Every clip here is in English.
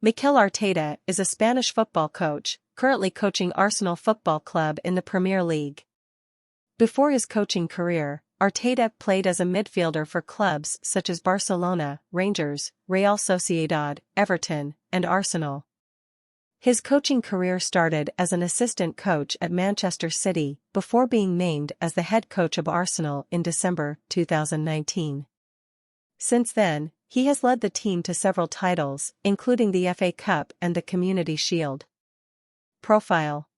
Mikel Arteta is a Spanish football coach, currently coaching Arsenal Football Club in the Premier League. Before his coaching career, Arteta played as a midfielder for clubs such as Barcelona, Rangers, Real Sociedad, Everton, and Arsenal. His coaching career started as an assistant coach at Manchester City before being named as the head coach of Arsenal in December 2019. Since then, he has led the team to several titles, including the FA Cup and the Community Shield. Profile: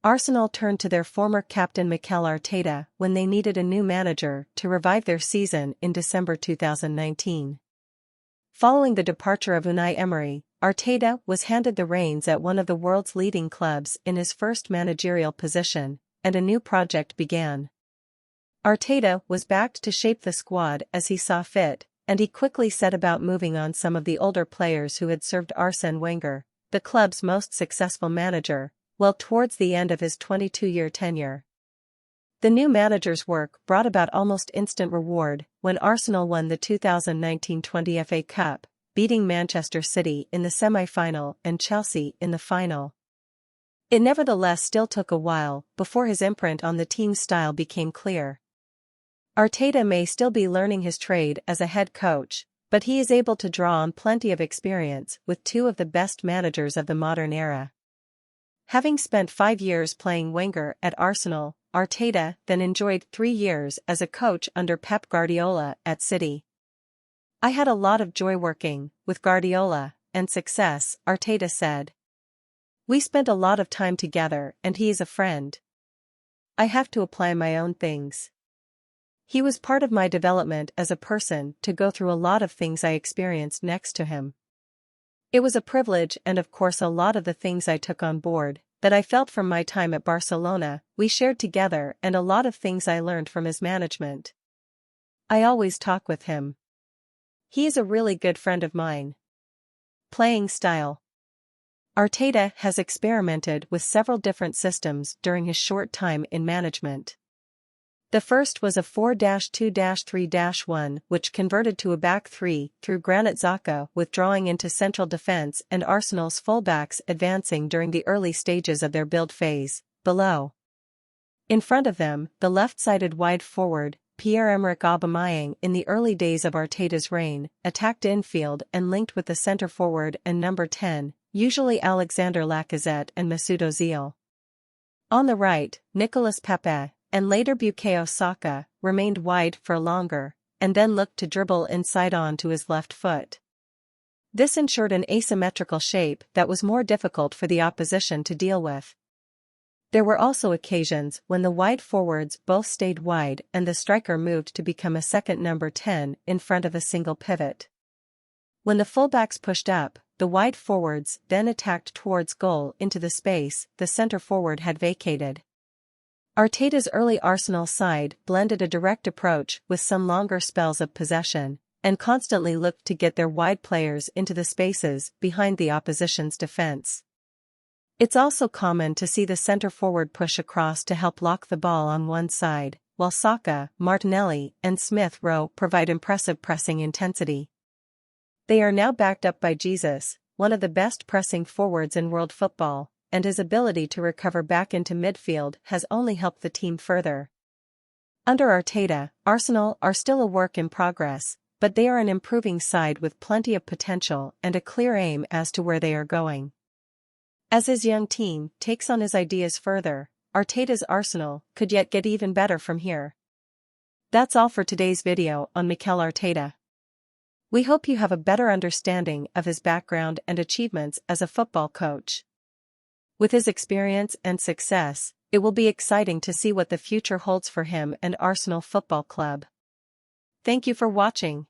Arsenal turned to their former captain Mikel Arteta when they needed a new manager to revive their season in December 2019. Following the departure of Unai Emery, Arteta was handed the reins at one of the world's leading clubs in his first managerial position, and a new project began. Arteta was backed to shape the squad as he saw fit, and he quickly set about moving on some of the older players who had served Arsène Wenger, the club's most successful manager, well towards the end of his 22-year tenure. The new manager's work brought about almost instant reward when Arsenal won the 2019-20 FA Cup, beating Manchester City in the semi-final and Chelsea in the final. It nevertheless still took a while before his imprint on the team's style became clear. Arteta may still be learning his trade as a head coach, but he is able to draw on plenty of experience with two of the best managers of the modern era. Having spent 5 years playing Wenger at Arsenal, Arteta then enjoyed 3 years as a coach under Pep Guardiola at City. "I had a lot of joy working with Guardiola, and success," Arteta said. "We spent a lot of time together and he is a friend. I have to apply my own things. He was part of my development as a person to go through a lot of things I experienced next to him. It was a privilege, and of course a lot of the things I took on board, that I felt from my time at Barcelona, we shared together, and a lot of things I learned from his management. I always talk with him. He is a really good friend of mine." Playing style: Arteta has experimented with several different systems during his short time in management. The first was a 4-2-3-1 which converted to a back three through Granit Xhaka withdrawing into central defense and Arsenal's fullbacks advancing during the early stages of their build phase, below. In front of them, the left-sided wide forward, Pierre-Emerick Aubameyang in the early days of Arteta's reign, attacked infield and linked with the centre forward and number 10, usually Alexander Lacazette and Mesut Ozil. On the right, Nicolas Pepe, and later Bukayo Saka, remained wide for longer, and then looked to dribble inside on to his left foot. This ensured an asymmetrical shape that was more difficult for the opposition to deal with. There were also occasions when the wide forwards both stayed wide and the striker moved to become a second number 10 in front of a single pivot. When the fullbacks pushed up, the wide forwards then attacked towards goal into the space the centre forward had vacated. Arteta's early Arsenal side blended a direct approach with some longer spells of possession, and constantly looked to get their wide players into the spaces behind the opposition's defense. It's also common to see the centre forward push across to help lock the ball on one side, while Saka, Martinelli, and Smith Rowe provide impressive pressing intensity. They are now backed up by Jesus, one of the best pressing forwards in world football, and his ability to recover back into midfield has only helped the team further. Under Arteta, Arsenal are still a work in progress, but they are an improving side with plenty of potential and a clear aim as to where they are going. As his young team takes on his ideas further, Arteta's Arsenal could yet get even better from here. That's all for today's video on Mikel Arteta. We hope you have a better understanding of his background and achievements as a football coach. With his experience and success, it will be exciting to see what the future holds for him and Arsenal Football Club. Thank you for watching.